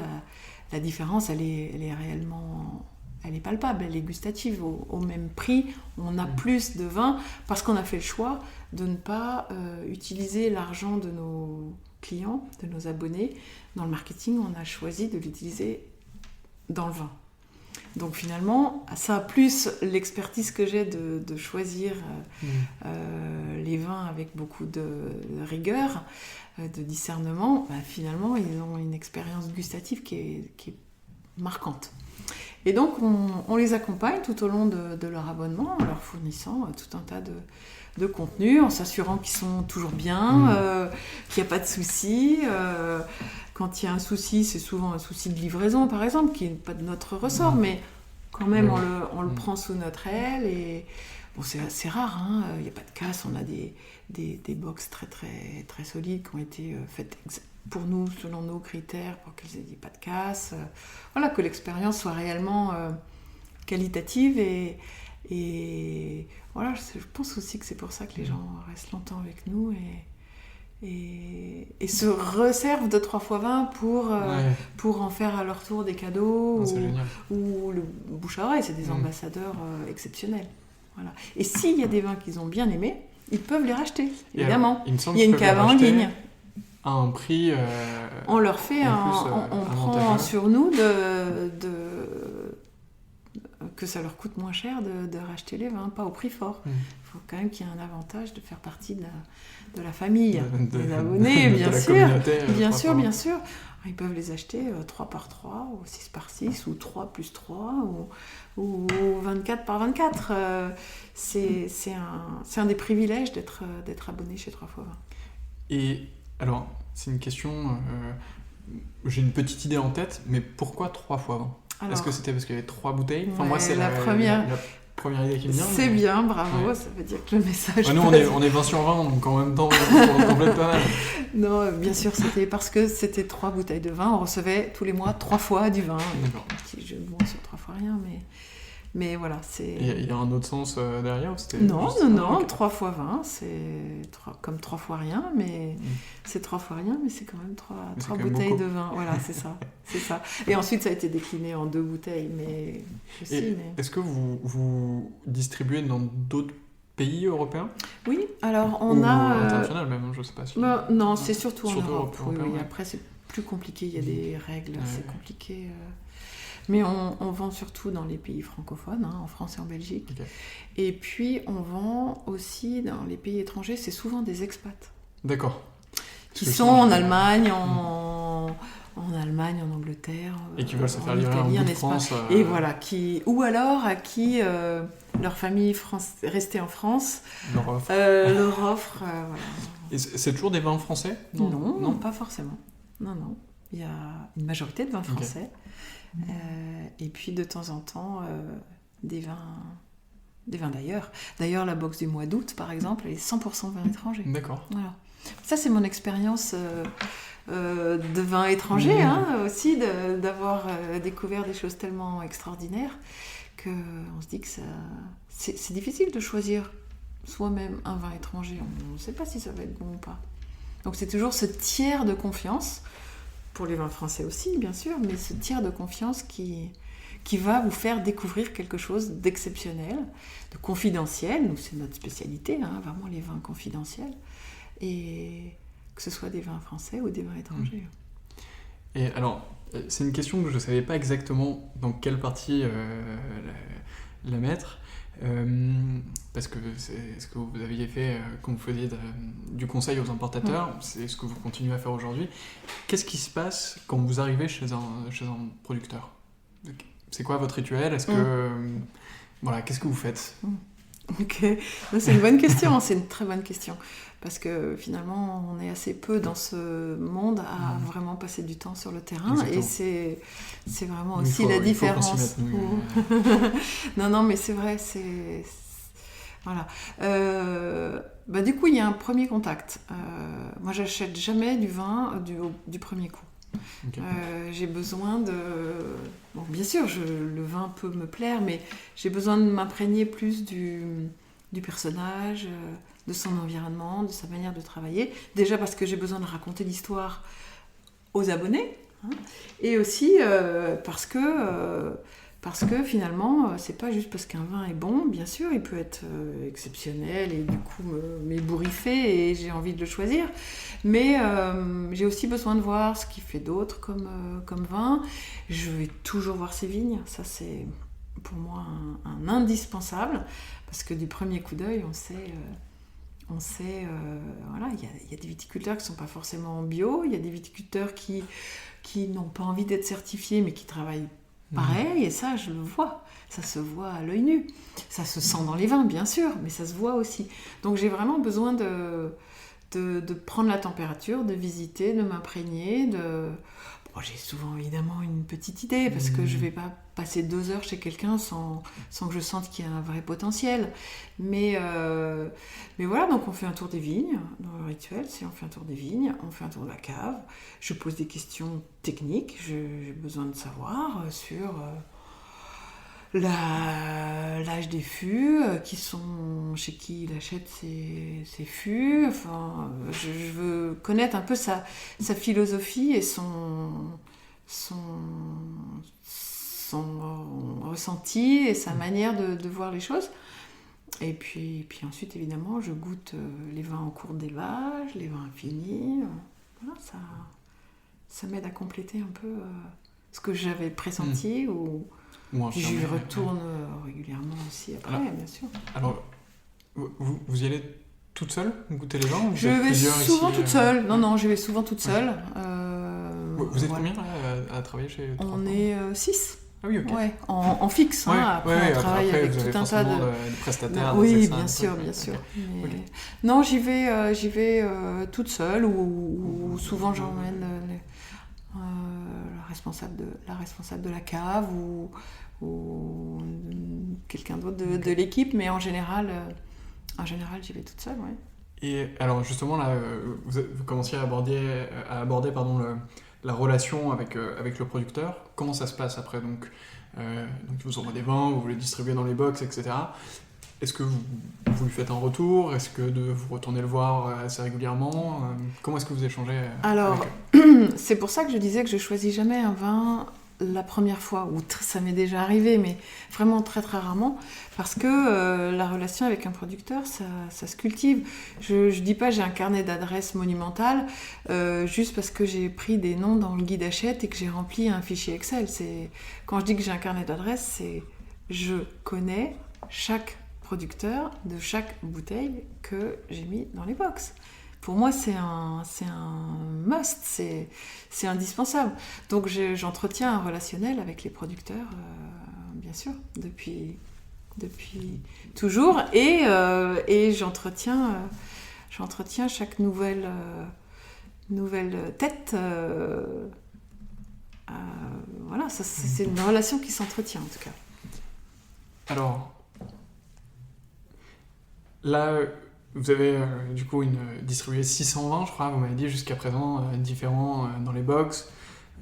la différence, elle est réellement... Elle est palpable, elle est gustative. Au même prix, on a plus de vin parce qu'on a fait le choix de ne pas utiliser l'argent de nos clients, de nos abonnés. Dans le marketing, on a choisi de l'utiliser dans le vin. Donc finalement, ça plus l'expertise que j'ai de choisir les vins avec beaucoup de rigueur, de discernement, finalement, ils ont une expérience gustative qui est marquante. Et donc, on les accompagne tout au long de leur abonnement, en leur fournissant tout un tas de contenus, en s'assurant qu'ils sont toujours bien, qu'il n'y a pas de soucis. Quand il y a un souci, c'est souvent un souci de livraison, par exemple, qui n'est pas de notre ressort, mais quand même, on le prend sous notre aile. Et bon, c'est rare, il n'y a pas de casse. On a des box très, très, très solides qui ont été faites pour nous, selon nos critères, pour qu'il n'y ait pas de casse. Voilà, que l'expérience soit réellement qualitative. Et voilà, je pense aussi que c'est pour ça que les gens restent longtemps avec nous et se resservent de 3x20 pour en faire à leur tour des cadeaux ou le bouche à oreille. C'est des ambassadeurs exceptionnels. Voilà. Et s'il y a des vins qu'ils ont bien aimés, ils peuvent les racheter, évidemment. Il y a une cave en ligne. À un prix... on leur fait on prend sur nous que ça leur coûte moins cher de racheter les vins, pas au prix fort. Il faut quand même qu'il y ait un avantage de faire partie de la famille, des abonnés, bien sûr. Bien sûr. Ils peuvent les acheter 3x3, ou 6x6, ou 3+3, ou 24x24. C'est un des privilèges d'être abonné chez 3x20. Et alors, c'est une question... j'ai une petite idée en tête, mais pourquoi 3x20 ? Est-ce que c'était parce qu'il y avait 3 bouteilles ? Enfin, moi, c'est la première idée qui me vient. C'est bien, bravo, ça veut dire que le message... nous, on est 20 sur 20, donc en même temps, on complète pas mal. Non, bien sûr, c'était parce que c'était 3 bouteilles de vin. On recevait tous les mois 3 fois du vin. D'accord. Petit jeu de mots sur 3 fois rien, mais voilà, c'est... Il y a un autre sens derrière ou c'était Non, okay. 3 fois 20, c'est comme 3 fois rien, mais c'est 3 fois rien, mais c'est quand même 3 bouteilles de vin. Voilà, c'est ça. Et ensuite, ça a été décliné en 2 bouteilles, mais... Est-ce que vous distribuez dans d'autres pays européens ? Oui, alors on a... international même, je sais pas si... Non, c'est surtout en Europe. Oui. Ouais. Après, c'est plus compliqué, il y a des règles, c'est compliqué... Mais on vend surtout dans les pays francophones, en France et en Belgique. Okay. Et puis, on vend aussi dans les pays étrangers, c'est souvent des expats. D'accord. Qui sont en Allemagne, en en Allemagne, en Angleterre, et qui veulent se faire en livrer Italie, un en bout de Espagne. France. Et voilà, ou alors à qui leur famille restée en France Leur offre. leur offre. Voilà. Et c'est toujours des vins français? Non, pas forcément. Non. Il y a une majorité de vins français. Et puis de temps en temps, des vins d'ailleurs. D'ailleurs, la box du mois d'août, par exemple, elle est 100% vin étranger. D'accord. Voilà. Ça, c'est mon expérience de vin étranger, aussi, d'avoir découvert des choses tellement extraordinaires qu'on se dit que c'est difficile de choisir soi-même un vin étranger. On ne sait pas si ça va être bon ou pas. Donc c'est toujours ce tiers de confiance, pour les vins français aussi, bien sûr, mais ce tiers de confiance qui va vous faire découvrir quelque chose d'exceptionnel, de confidentiel. Nous, c'est notre spécialité, vraiment les vins confidentiels. Et que ce soit des vins français ou des vins étrangers. Et alors, c'est une question que je ne savais pas exactement dans quelle partie la mettre, parce que c'est ce que vous aviez fait quand vous faisiez du conseil aux importateurs, c'est ce que vous continuez à faire aujourd'hui. Qu'est-ce qui se passe quand vous arrivez chez un producteur? C'est quoi votre rituel? Est-ce que... voilà, qu'est-ce que vous faites? Ok, c'est une bonne question, c'est une très bonne question. Parce que finalement, on est assez peu dans ce monde à vraiment passer du temps sur le terrain. Exactement. Et c'est vraiment aussi la différence. Non, mais c'est vrai, voilà. Du coup, il y a un premier contact. Moi, j'achète jamais du vin du premier coup. Okay. J'ai besoin de... Bon, bien sûr, le vin peut me plaire, mais j'ai besoin de m'imprégner plus du personnage, de son environnement, de sa manière de travailler. Déjà parce que j'ai besoin de raconter l'histoire aux abonnés, et aussi parce que finalement, c'est pas juste parce qu'un vin est bon, bien sûr, il peut être exceptionnel et du coup m'ébouriffer et j'ai envie de le choisir, mais j'ai aussi besoin de voir ce qu'il fait d'autre comme vin. Je vais toujours voir ses vignes, ça c'est pour moi un indispensable, parce que du premier coup d'œil, on sait voilà, il y a des viticulteurs qui ne sont pas forcément bio, il y a des viticulteurs qui n'ont pas envie d'être certifiés, mais qui travaillent pareil, et ça, je le vois. Ça se voit à l'œil nu. Ça se sent dans les vins, bien sûr, mais ça se voit aussi. Donc j'ai vraiment besoin de prendre la température, de visiter, de m'imprégner, Bon, j'ai souvent évidemment une petite idée, parce que je ne vais pas passer 2 heures chez quelqu'un sans que je sente qu'il y a un vrai potentiel. Mais voilà, donc on fait un tour des vignes. Dans le rituel, c'est on fait un tour des vignes, on fait un tour de la cave. Je pose des questions techniques. J'ai besoin de savoir sur l'âge des fûts, chez qui il achète ses fûts. Enfin, je veux connaître un peu sa philosophie et son ressenti et sa manière de voir les choses. Et puis ensuite, évidemment, je goûte les vins en cours d'élevage, les vins finis. Voilà, ça m'aide à compléter un peu ce que j'avais pressenti ou j'y retourne régulièrement aussi après, alors, bien sûr. Alors, vous y allez toute seule goûter les vins? Je vais souvent toute seule. Non, je vais souvent toute seule. Vous êtes combien à travailler chez toi? On est 6. Ah oui, ok. Ouais, en fixe. Après, on travaille avec tout un tas de prestataires. Oui, bien sûr. Okay. Mais... Okay. Non, j'y vais toute seule ou souvent j'emmène la responsable de la cave ou quelqu'un d'autre de l'équipe, mais en général, j'y vais toute seule, ouais. Et alors justement là, vous commenciez à aborder la relation avec le producteur. Comment ça se passe après? Donc il vous envoie des vins, vous les distribuez dans les box, etc. Est-ce que vous lui faites un retour? Est-ce que vous retournez le voir assez régulièrement? Comment est-ce que vous échangez Alors, c'est pour ça que je disais que je choisis jamais un vin la première fois, ou ça m'est déjà arrivé, mais vraiment très très rarement, parce que la relation avec un producteur, ça se cultive. Je dis pas j'ai un carnet d'adresses monumental, juste parce que j'ai pris des noms dans le guide Hachette et que j'ai rempli un fichier Excel. Quand je dis que j'ai un carnet d'adresses, c'est je connais chaque producteur de chaque bouteille que j'ai mis dans les box. Pour moi, c'est un must, c'est indispensable. Donc j'entretiens un relationnel avec les producteurs, bien sûr, depuis toujours, et j'entretiens chaque nouvelle tête. Voilà, ça, c'est une relation qui s'entretient en tout cas. Alors, là, vous avez du coup distribué 620, je crois, vous m'avez dit jusqu'à présent, différents dans les box.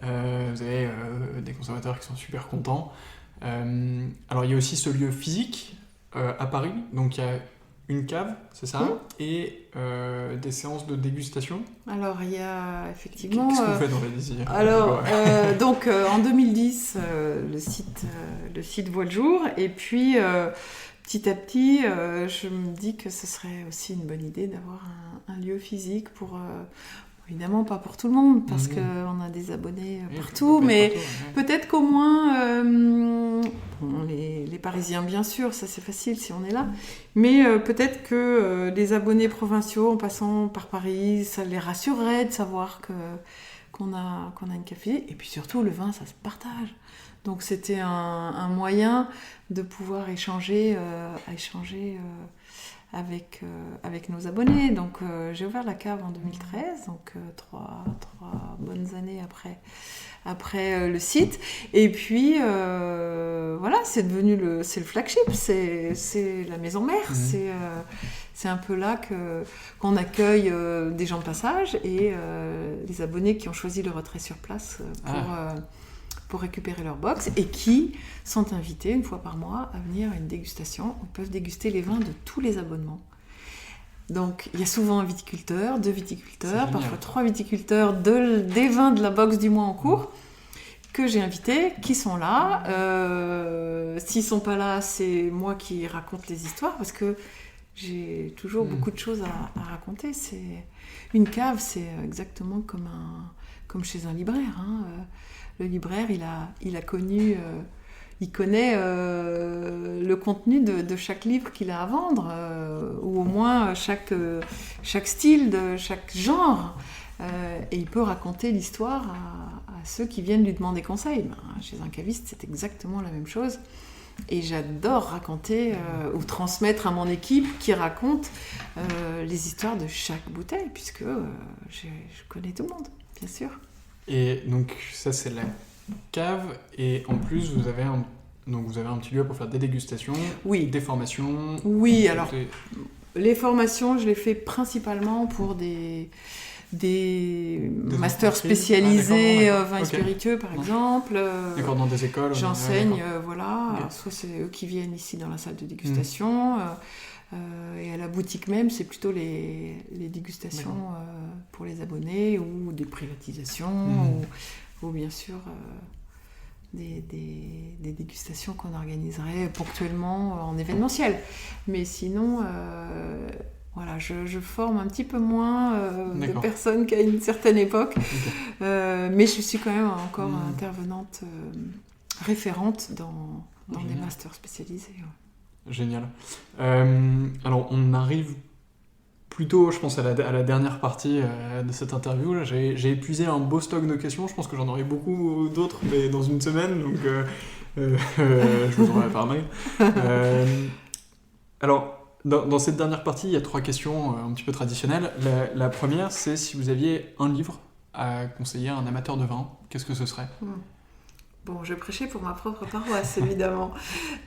Vous avez des consommateurs qui sont super contents. Alors, il y a aussi ce lieu physique à Paris, donc il y a une cave, c'est ça, et des séances de dégustation. Alors, il y a effectivement... Qu'est-ce que vous faites dans la désir? Alors, donc, en 2010, le site voit le jour, et puis, petit à petit, je me dis que ce serait aussi une bonne idée d'avoir un lieu physique pour... évidemment, pas pour tout le monde, parce qu'on a des abonnés partout, mais peut-être qu'au moins, les Parisiens, bien sûr, ça c'est facile si on est là, mais peut-être que les abonnés provinciaux, en passant par Paris, ça les rassurerait de savoir qu'on a une café, et puis surtout, le vin, ça se partage. Donc c'était un moyen de pouvoir échanger avec nos abonnés. Donc j'ai ouvert la cave en 2013, donc trois bonnes années après le site. Et puis voilà, c'est le flagship, c'est la maison mère. C'est un peu là qu'on accueille des gens de passage et les abonnés qui ont choisi le retrait sur place pour récupérer leur box et qui sont invités une fois par mois à venir à une dégustation. Ils peuvent déguster les vins de tous les abonnements. Donc il y a souvent un viticulteur, 2 viticulteurs, parfois 3 viticulteurs des vins de la box du mois en cours que j'ai invités, qui sont là. S'ils ne sont pas là, c'est moi qui raconte les histoires parce que j'ai toujours beaucoup de choses à raconter. Une cave, c'est exactement comme chez un libraire. Le libraire, il a connu, il connaît le contenu de chaque livre qu'il a à vendre, ou au moins chaque style, de chaque genre. Et il peut raconter l'histoire à ceux qui viennent lui demander conseil. Chez un caviste, c'est exactement la même chose. Et j'adore raconter ou transmettre à mon équipe qui raconte les histoires de chaque bouteille, puisque je connais tout le monde, bien sûr. Et donc ça c'est la cave, et en plus vous avez un petit lieu pour faire des dégustations, des formations. Oui, alors les formations je les fais principalement pour des masters spécialisés, vins et spiritueux par exemple. D'accord, dans des écoles. J'enseigne, voilà. Soit c'est eux qui viennent ici dans la salle de dégustation. Et à la boutique même, c'est plutôt les dégustations pour les abonnés ou des privatisations ou bien sûr des dégustations qu'on organiserait ponctuellement en événementiel. Mais sinon, voilà, je forme un petit peu moins de personnes qu'à une certaine époque. Mais je suis quand même encore intervenante référente dans des masters spécialisés. Génial. Alors, on arrive plutôt, je pense, à la dernière partie de cette interview. Là, j'ai épuisé un beau stock de questions. Je pense que j'en aurai beaucoup d'autres, mais dans une semaine, donc je vous enverrai par mail. Alors, dans cette dernière partie, il y a 3 questions un petit peu traditionnelles. La première, c'est si vous aviez un livre à conseiller à un amateur de vin, qu'est-ce que ce serait ? Bon, je prêchais pour ma propre paroisse, évidemment.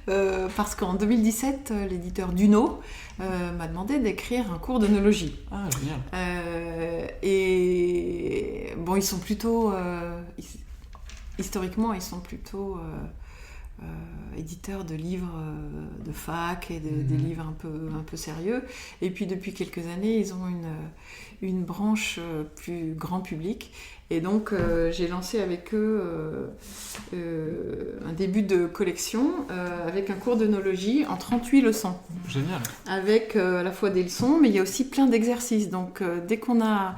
Parce qu'en 2017, l'éditeur Duno m'a demandé d'écrire un cours d'œnologie. Ah, génial. Et bon, ils sont plutôt... historiquement, ils sont plutôt éditeurs de livres de fac et des livres un peu sérieux. Et puis, depuis quelques années, ils ont une branche plus grand public. Et donc, j'ai lancé avec eux un début de collection avec un cours d'œnologie en 38 leçons. Génial. Avec à la fois des leçons, mais il y a aussi plein d'exercices. Donc, dès qu'on a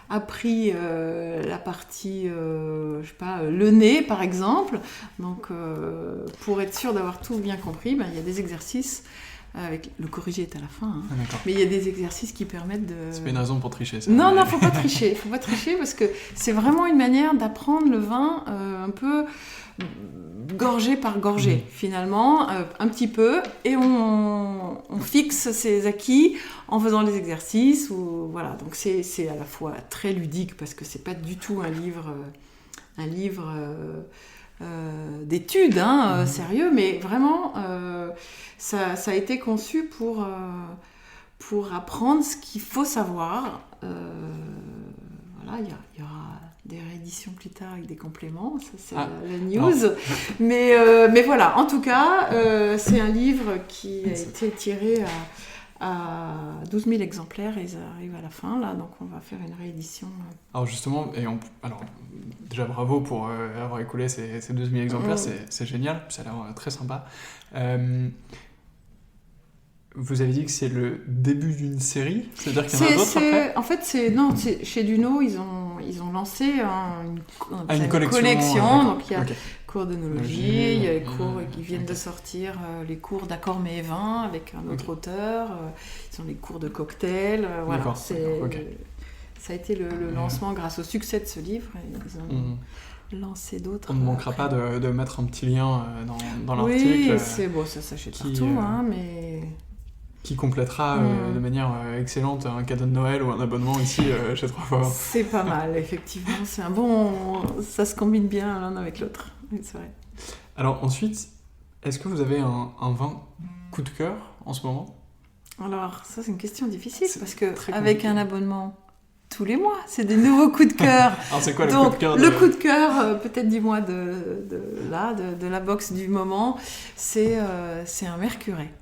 appris la partie, je sais pas, le nez, par exemple, donc pour être sûr d'avoir tout bien compris, il y a des exercices avec le corrigé est à la fin, hein. Ah, d'accord. Mais il y a des exercices qui permettent de... C'est pas une raison pour tricher, ça. Non, faut pas tricher. Faut pas tricher parce que c'est vraiment une manière d'apprendre le vin un peu gorgée par gorgée, finalement, un petit peu, et on fixe ses acquis en faisant les exercices. Voilà. Donc c'est à la fois très ludique parce que c'est pas du tout un livre d'études, sérieux, mais vraiment, ça a été conçu pour apprendre ce qu'il faut savoir. Voilà, il y aura des rééditions plus tard avec des compléments, ça c'est la news. Mais voilà, en tout cas, c'est un livre qui a été tiré à 12 000 exemplaires et ça arrive à la fin, là, donc on va faire une réédition. Alors justement, alors, déjà bravo pour avoir écoulé ces 12 000 exemplaires, c'est génial, ça a l'air très sympa. Vous avez dit que c'est le début d'une série, c'est-à-dire qu'il y en a d'autres après ? En fait, chez Duno, ils ont lancé une collection. Donc il y a cours d'œnologie, il y a les cours qui viennent de sortir, les cours d'accord mais vin avec un autre auteur, ils ont les cours de cocktail, voilà. Ça a été le lancement grâce au succès de ce livre. Ils ont lancé d'autres. On ne manquera pas de mettre un petit lien dans l'article. Oui, c'est bon, ça s'achète partout, mais... Qui complétera de manière excellente un cadeau de Noël ou un abonnement ici chez 3 fois 20. C'est pas mal, effectivement. C'est un bon... Ça se combine bien l'un avec l'autre. Oui, c'est vrai. Alors ensuite, est-ce que vous avez un vin coup de cœur en ce moment ? Alors, ça, c'est une question difficile parce qu'avec un abonnement tous les mois, c'est des nouveaux coups de cœur. Alors, c'est quoi le Donc, coup de cœur le coup de cœur, peut-être du mois de la box du moment, c'est un Mercuret.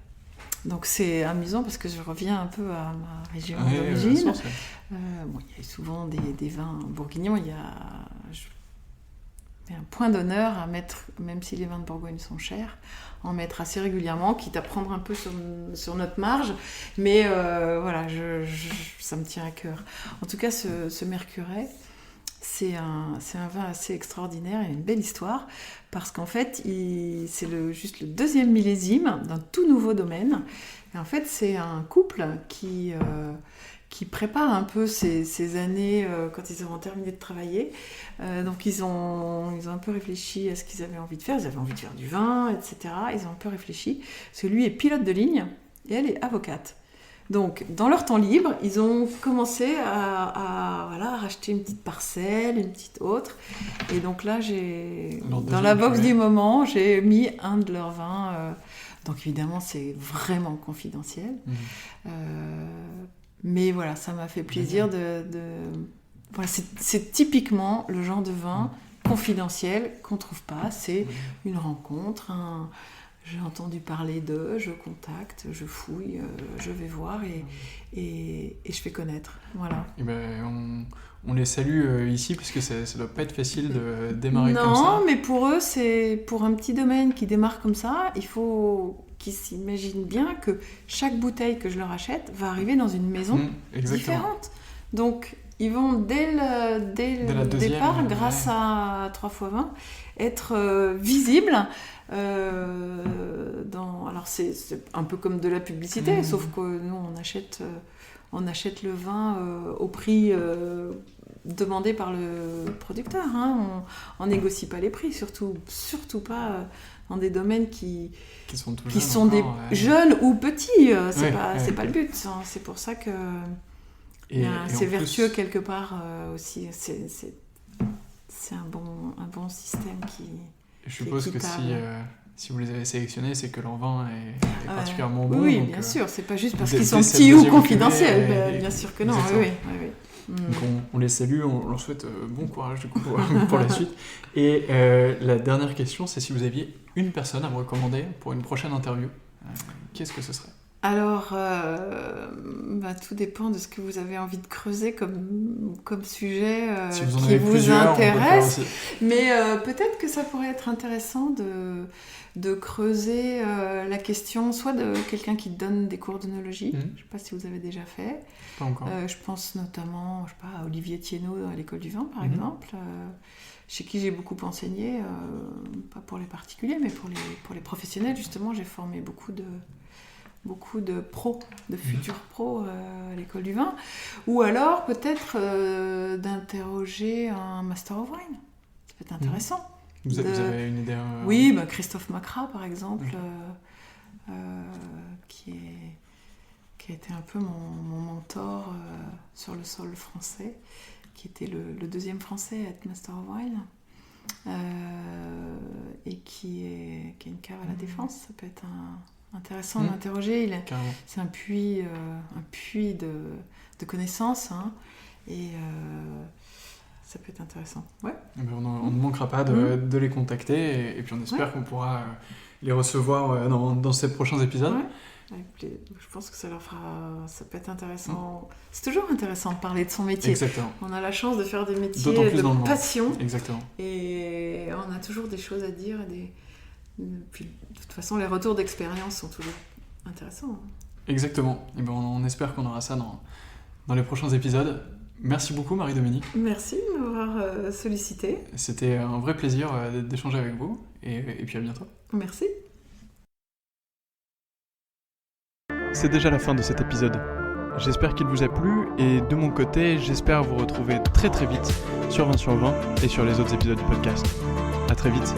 Donc c'est amusant parce que je reviens un peu à ma région d'origine. Il y a souvent des vins bourguignons. Il y a un point d'honneur à mettre, même si les vins de Bourgogne sont chers, en mettre assez régulièrement, quitte à prendre un peu sur notre marge. Mais voilà, ça me tient à cœur. En tout cas, ce Mercuret, c'est un vin assez extraordinaire et une belle histoire parce qu'en fait, c'est juste le 2e millésime d'un tout nouveau domaine. Et en fait, c'est un couple qui prépare un peu ces années quand ils auront terminé de travailler. Donc, ils ont un peu réfléchi à ce qu'ils avaient envie de faire. Ils avaient envie de faire du vin, etc. Ils ont un peu réfléchi. Parce que lui est pilote de ligne et elle est avocate. Donc, dans leur temps libre, ils ont commencé à racheter une petite parcelle, une petite autre. Et donc là, dans la box du moment, j'ai mis un de leurs vins. Donc évidemment, c'est vraiment confidentiel. Mais voilà, ça m'a fait plaisir Voilà, c'est typiquement le genre de vin confidentiel qu'on ne trouve pas. C'est une rencontre, j'ai entendu parler d'eux, je contacte, je fouille, je vais voir et je fais connaître. Voilà. Et on les salue ici parce que ça ne doit pas être facile de démarrer comme ça. Non, mais pour eux, c'est pour un petit domaine qui démarre comme ça, il faut qu'ils s'imaginent bien que chaque bouteille que je leur achète va arriver dans une maison différente. Donc, ils vont dès le départ, grâce à 3 x 20, être visibles. Alors c'est un peu comme de la publicité, sauf que nous on achète le vin au prix demandé par le producteur. On négocie pas les prix, surtout pas dans des domaines qui sont des jeunes ou petits. C'est pas le but. C'est pour ça que c'est vertueux quelque part aussi. C'est un bon système qui. Je suppose que si vous les avez sélectionnés, c'est que leur vin est particulièrement bon. Oui, bien sûr. C'est pas juste parce qu'ils sont petits ou confidentiels. Bien sûr que non. Oui. Donc on les salue, on leur souhaite bon courage du coup pour la suite. Et la dernière question, c'est si vous aviez une personne à me recommander pour une prochaine interview, qu'est-ce que ce serait ? Alors, tout dépend de ce que vous avez envie de creuser comme sujet si vous qui vous intéresse. Mais peut-être que ça pourrait être intéressant de creuser la question soit de quelqu'un qui donne des cours d'œnologie. Je ne sais pas si vous avez déjà fait. Pas encore. Je pense notamment à Olivier Thiénot à l'école du vin, par exemple, chez qui j'ai beaucoup enseigné, pas pour les particuliers, mais pour les professionnels. Justement, j'ai formé beaucoup beaucoup de pros, de futurs pros à l'école du vin. Ou alors peut-être d'interroger un Master of Wine. Ça peut être intéressant. Vous avez une idée Oui, Christophe Macra par exemple, qui a été un peu mon mentor sur le sol français, qui était le deuxième français à être Master of Wine. Et qui a une cave à la Défense, ça peut être intéressant de l'interroger. C'est un puits de connaissances, hein, et ça peut être intéressant. Ouais. On ne manquera pas de les contacter et puis on espère qu'on pourra les recevoir dans ces prochains épisodes. Ouais. Je pense que ça peut être intéressant. C'est toujours intéressant de parler de son métier. Exactement. On a la chance de faire des métiers de passion. Exactement. Et on a toujours des choses à dire. Puis, de toute façon, les retours d'expérience sont toujours intéressants. Exactement. Et on espère qu'on aura ça dans les prochains épisodes. Merci beaucoup Marie-Dominique. Merci de m'avoir sollicité. C'était un vrai plaisir d'échanger avec vous. Et puis à bientôt. Merci. C'est déjà la fin de cet épisode. J'espère qu'il vous a plu et de mon côté, j'espère vous retrouver très très vite sur 20 sur 20 et sur les autres épisodes du podcast. À très vite.